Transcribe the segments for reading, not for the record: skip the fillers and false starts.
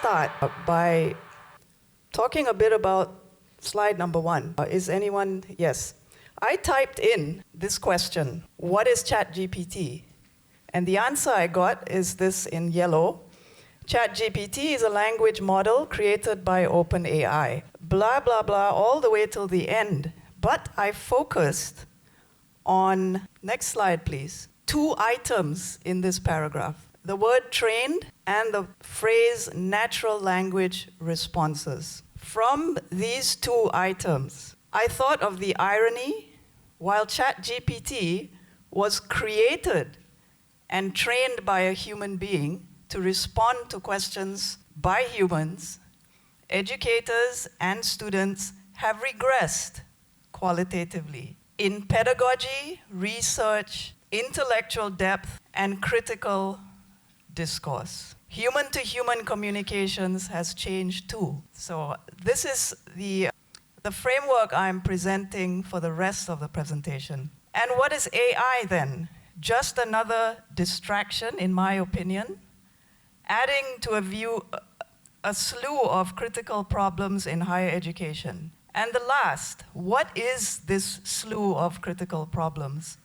start by talking a bit about slide number 1. Is anyone? Yes. I typed in this question, what is ChatGPT? And the answer I got is this in yellow. ChatGPT is a language model created by OpenAI. Blah, blah, blah, all the way till the end. But I focused on, next slide please, 2 items in this paragraph. The word trained and the phrase natural language responses. From these 2 items, I thought of the irony. While ChatGPT was created and trained by a human being to respond to questions by humans, educators and students have regressed qualitatively in pedagogy, research, intellectual depth, and critical discourse. Human-to-human communications has changed too. So this is the framework I'm presenting for the rest of the presentation. And what is AI then? Just another distraction, in my opinion, adding to a slew of critical problems in higher education. And the last, what is this slew of critical problems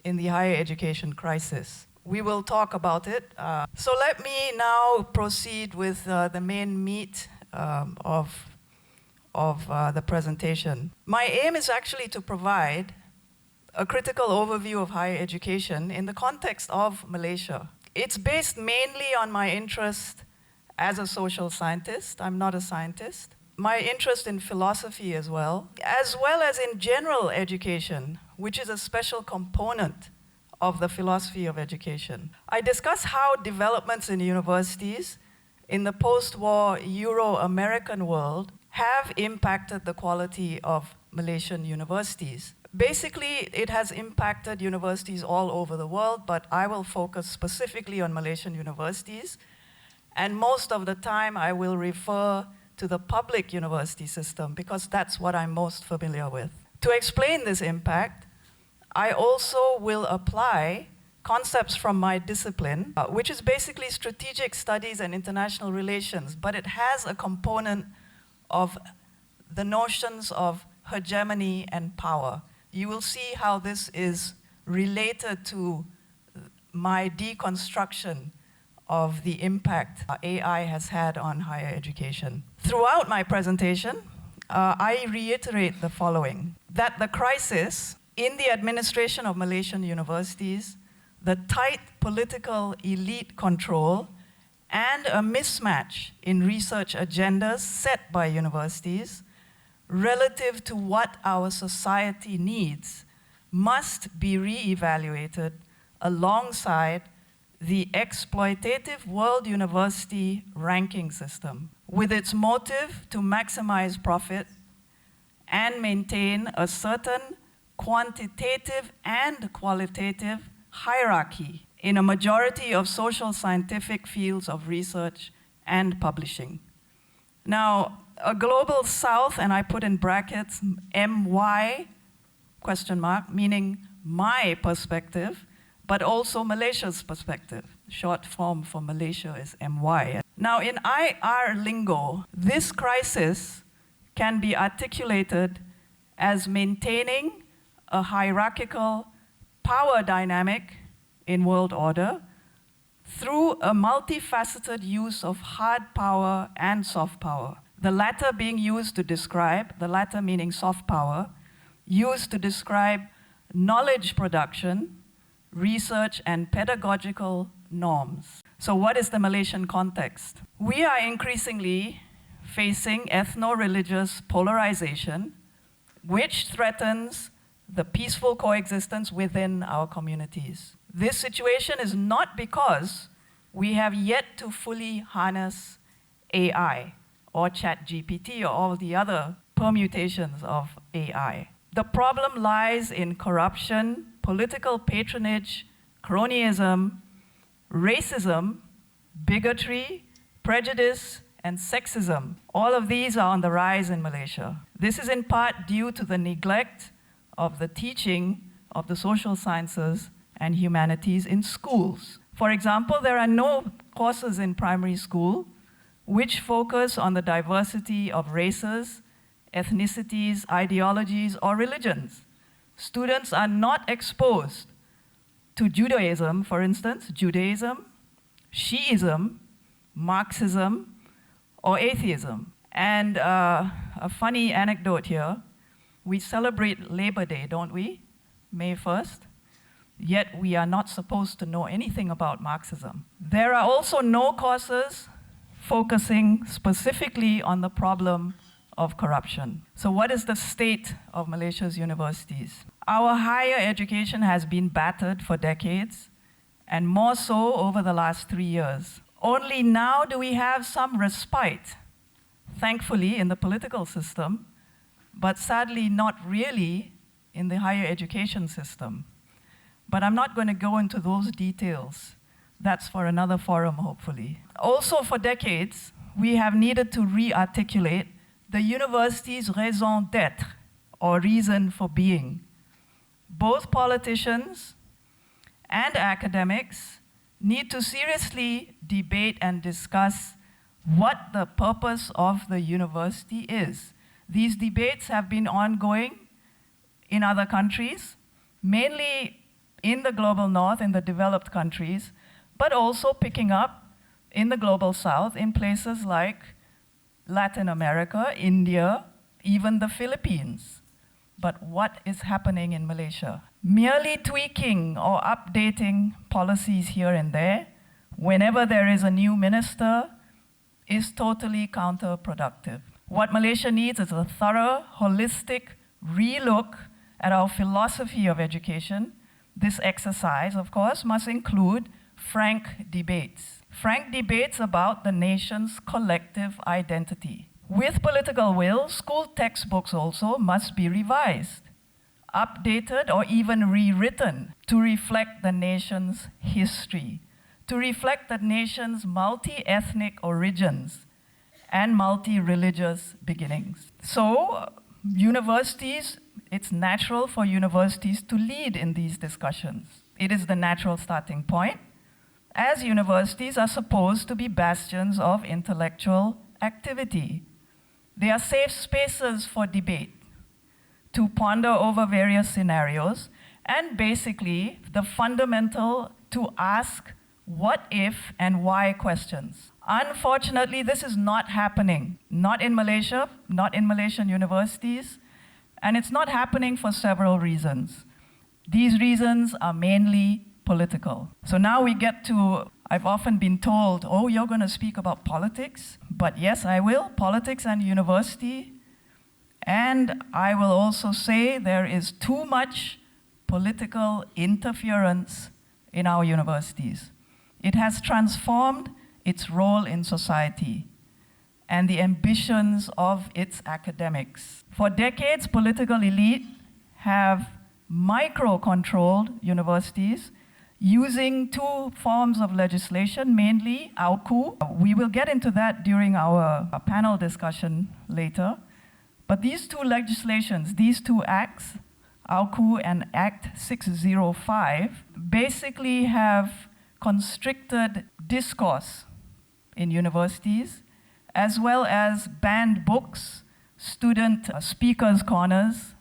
in the higher education crisis? We will talk about it. So let me now proceed with the main meat of the presentation. My aim is actually to provide a critical overview of higher education in the context of Malaysia. It's based mainly on my interest as a social scientist. I'm not a scientist. My interest in philosophy as well as in general education, which is a special component of the philosophy of education. I discuss how developments in universities in the post-war Euro-American world have impacted the quality of Malaysian universities. Basically, it has impacted universities all over the world, but I will focus specifically on Malaysian universities. And most of the time, I will refer to the public university system because that's what I'm most familiar with. To explain this impact, I also will apply concepts from my discipline, which is basically strategic studies and international relations, but it has a component of the notions of hegemony and power. You will see how this is related to my deconstruction of the impact AI has had on higher education. Throughout my presentation, I reiterate the following, that the crisis in the administration of Malaysian universities, the tight political elite control, and a mismatch in research agendas set by universities relative to what our society needs must be re-evaluated alongside the exploitative world university ranking system, with its motive to maximize profit and maintain a certain quantitative and qualitative hierarchy in a majority of social scientific fields of research and publishing. Now, a global south, and I put in brackets MY, question mark, meaning my perspective, but also Malaysia's perspective. Short form for Malaysia is MY. Now, in IR lingo, this crisis can be articulated as maintaining a hierarchical power dynamic in world order through a multifaceted use of hard power and soft power. The latter being used to describe, the latter meaning soft power, used to describe knowledge production, research, and pedagogical norms. So what is the Malaysian context? We are increasingly facing ethno-religious polarization, which threatens the peaceful coexistence within our communities. This situation is not because we have yet to fully harness AI or ChatGPT or all the other permutations of AI. The problem lies in corruption, political patronage, cronyism, racism, bigotry, prejudice, and sexism. All of these are on the rise in Malaysia. This is in part due to the neglect of the teaching of the social sciences and humanities in schools. For example, there are no courses in primary school which focus on the diversity of races, ethnicities, ideologies, or religions. Students are not exposed to Judaism, for instance, Judaism, Shiism, Marxism, or atheism. And a funny anecdote here, we celebrate Labor Day, don't we? May 1st. Yet we are not supposed to know anything about Marxism. There are also no courses focusing specifically on the problem of corruption. So what is the state of Malaysia's universities? Our higher education has been battered for decades, and more so over the last 3 years. Only now do we have some respite, thankfully, in the political system, but sadly not really in the higher education system. But I'm not going to go into those details. That's for another forum, hopefully. Also, for decades, we have needed to re-articulate the university's raison d'être, or reason for being. Both politicians and academics need to seriously debate and discuss what the purpose of the university is. These debates have been ongoing in other countries, mainly in the global north, in the developed countries, but also picking up in the global south, in places like Latin America, India, even the Philippines. But what is happening in Malaysia? Merely tweaking or updating policies here and there, whenever there is a new minister, is totally counterproductive. What Malaysia needs is a thorough, holistic relook at our philosophy of education. This exercise, of course, must include frank debates. Frank debates about the nation's collective identity. With political will, school textbooks also must be revised, updated, or even rewritten to reflect the nation's history, to reflect the nation's multi-ethnic origins and multi-religious beginnings. So, universities, it's natural for universities to lead in these discussions. It is the natural starting point, as universities are supposed to be bastions of intellectual activity. They are safe spaces for debate, to ponder over various scenarios, and basically the fundamental to ask what if and why questions. Unfortunately, this is not happening, not in Malaysia, not in Malaysian universities, and it's not happening for several reasons. These reasons are mainly political. So now we get to, I've often been told, oh, you're going to speak about politics, but yes, I will, politics and university. And I will also say there is too much political interference in our universities. It has transformed its role in society and the ambitions of its academics. For decades, political elite have micro-controlled universities using two forms of legislation, mainly AUKU. We will get into that during our panel discussion later. But these two legislations, these two acts, AUKU and Act 605, basically have constricted discourse in universities, as well as banned books, student speakers' corners.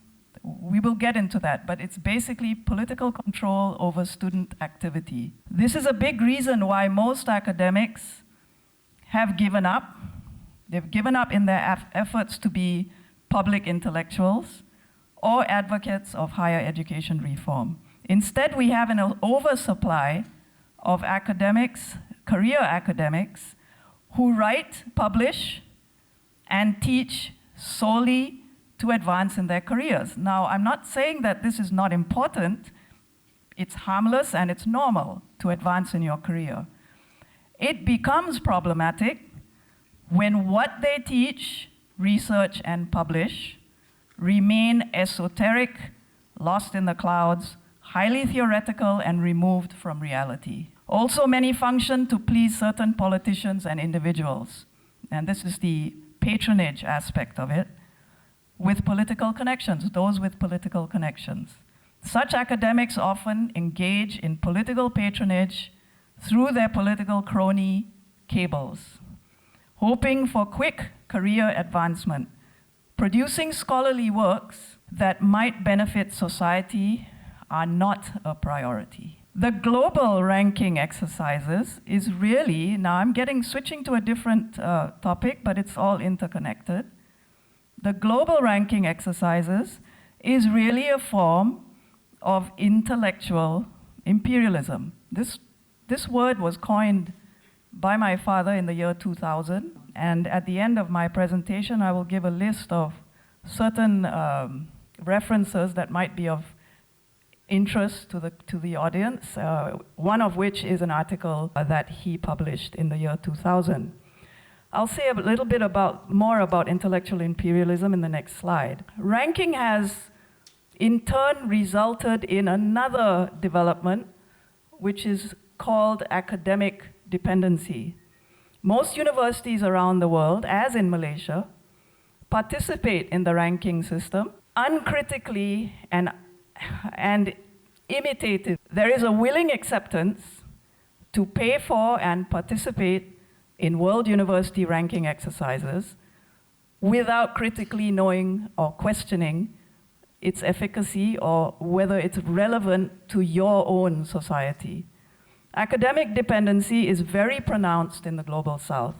We will get into that, but it's basically political control over student activity. This is a big reason why most academics have given up. They've given up in their efforts to be public intellectuals or advocates of higher education reform. Instead, we have an oversupply of academics, career academics, who write, publish, and teach solely to advance in their careers. Now, I'm not saying that this is not important. It's harmless and it's normal to advance in your career. It becomes problematic when what they teach, research, and publish remain esoteric, lost in the clouds, highly theoretical, and removed from reality. Also, many function to please certain politicians and individuals. And this is the patronage aspect of it, with political connections, those with political connections. Such academics often engage in political patronage through their political crony cables, hoping for quick career advancement, producing scholarly works that might benefit society are not a priority. The global ranking exercises is really, now I'm switching to a different topic, but it's all interconnected. The global ranking exercises is really a form of intellectual imperialism. This word was coined by my father in the year 2000, and at the end of my presentation, I will give a list of certain references that might be of interest to the audience, one of which is an article that he published in the year 2000. I'll say a little bit more about intellectual imperialism in the next slide. Ranking has in turn resulted in another development, which is called academic dependency. Most universities around the world, as in Malaysia, participate in the ranking system uncritically and imitated. There is a willing acceptance to pay for and participate in world university ranking exercises without critically knowing or questioning its efficacy or whether it's relevant to your own society. Academic dependency is very pronounced in the Global South.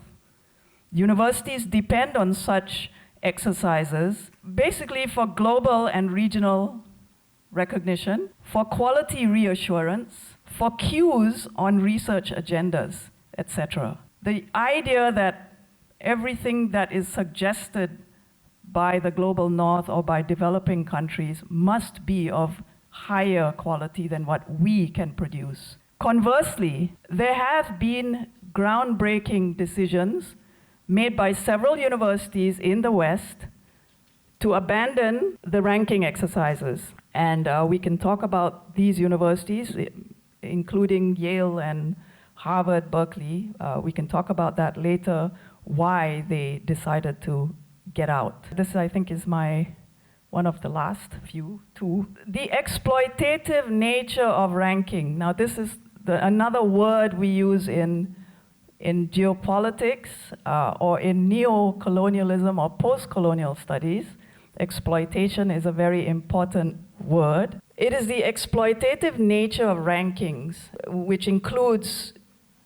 Universities depend on such exercises basically for global and regional recognition, for quality reassurance, for cues on research agendas, etc. The idea that everything that is suggested by the global north or by developing countries must be of higher quality than what we can produce. Conversely, there have been groundbreaking decisions made by several universities in the West to abandon the ranking exercises. And we can talk about these universities, including Yale and Harvard, Berkeley. We can talk about that later, why they decided to get out. This, I think, is one of the last few, two. The exploitative nature of ranking. Now, this is another word we use in geopolitics or in neo-colonialism or post-colonial studies. Exploitation is a very important word. It is the exploitative nature of rankings, which includes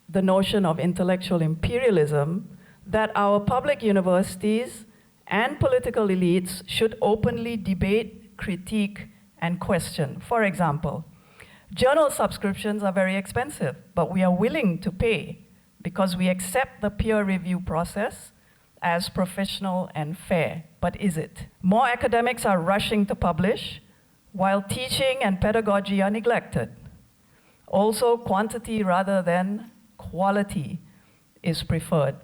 the notion of intellectual imperialism, that our public universities and political elites should openly debate, critique, and question. For example, journal subscriptions are very expensive, but we are willing to pay because we accept the peer review process as professional and fair. But is it? More academics are rushing to publish, while teaching and pedagogy are neglected. Also, quantity rather than quality is preferred,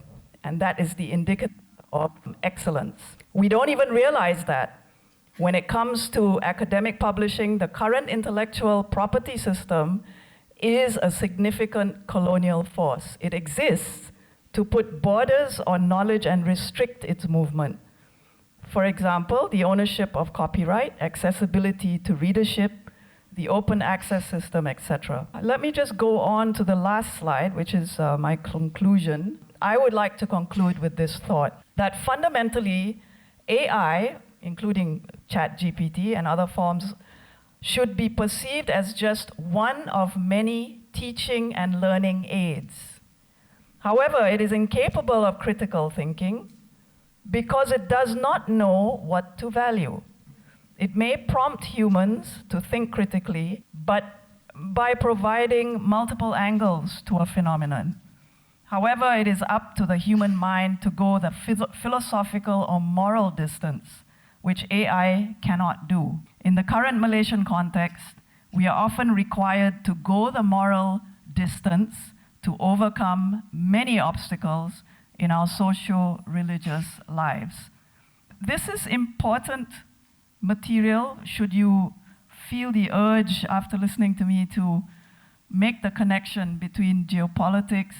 and that is the indicator of excellence. We don't even realize that when it comes to academic publishing, the current intellectual property system is a significant colonial force. It exists to put borders on knowledge and restrict its movement. For example, the ownership of copyright, accessibility to readership, the open access system, etc. Let me just go on to the last slide, which is my conclusion. I would like to conclude with this thought, that fundamentally, AI, including ChatGPT and other forms, should be perceived as just one of many teaching and learning aids. However, it is incapable of critical thinking because it does not know what to value. It may prompt humans to think critically, but by providing multiple angles to a phenomenon. However, it is up to the human mind to go the philosophical or moral distance, which AI cannot do. In the current Malaysian context, we are often required to go the moral distance to overcome many obstacles in our socio-religious lives. This is important material should you feel the urge after listening to me to make the connection between geopolitics,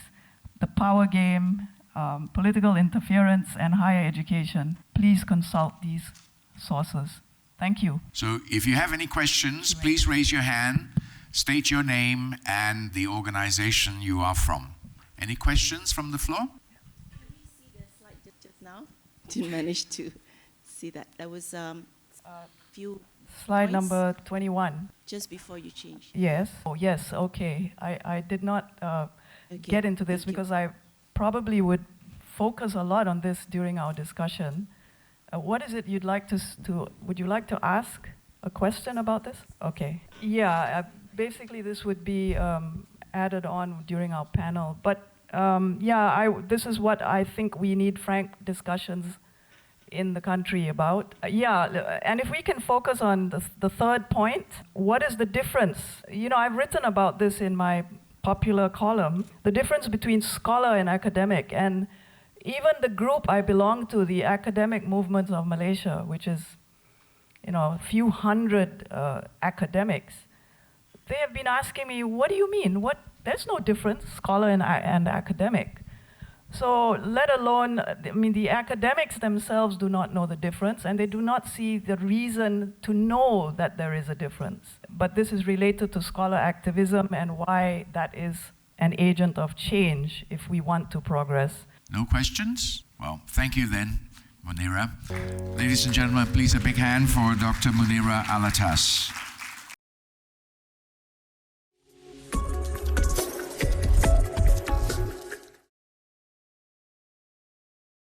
the power game, political interference, and higher education. Please consult these sources. Thank you. So if you have any questions, please raise your hand, state your name and the organization you are from. Any questions from the floor? Can we see this now. Didn't manage to see that. That was few Slide points number 21. just before you changed. Yes. Oh, yes. Okay. I did not Okay, get into this thank you. because I probably would focus a lot on this during our discussion. What is it you'd like to would you like to ask a question about this? Okay. Yeah, basically this would be added on during our panel. But this is what I think we need frank discussions in the country about. And if we can focus on the third point, what is the difference? You know, I've written about this in my popular column, the difference between scholar and academic. And even the group I belong to, the academic movements of Malaysia, which is, you know, a few hundred academics, they have been asking me, what do you mean? There's no difference, scholar and academic. So let alone, the academics themselves do not know the difference, and they do not see the reason to know that there is a difference. But this is related to scholar activism and why that is an agent of change if we want to progress. No questions? Well, thank you then, Munirah. Ladies and gentlemen, please a big hand for Dr. Munirah Alatas.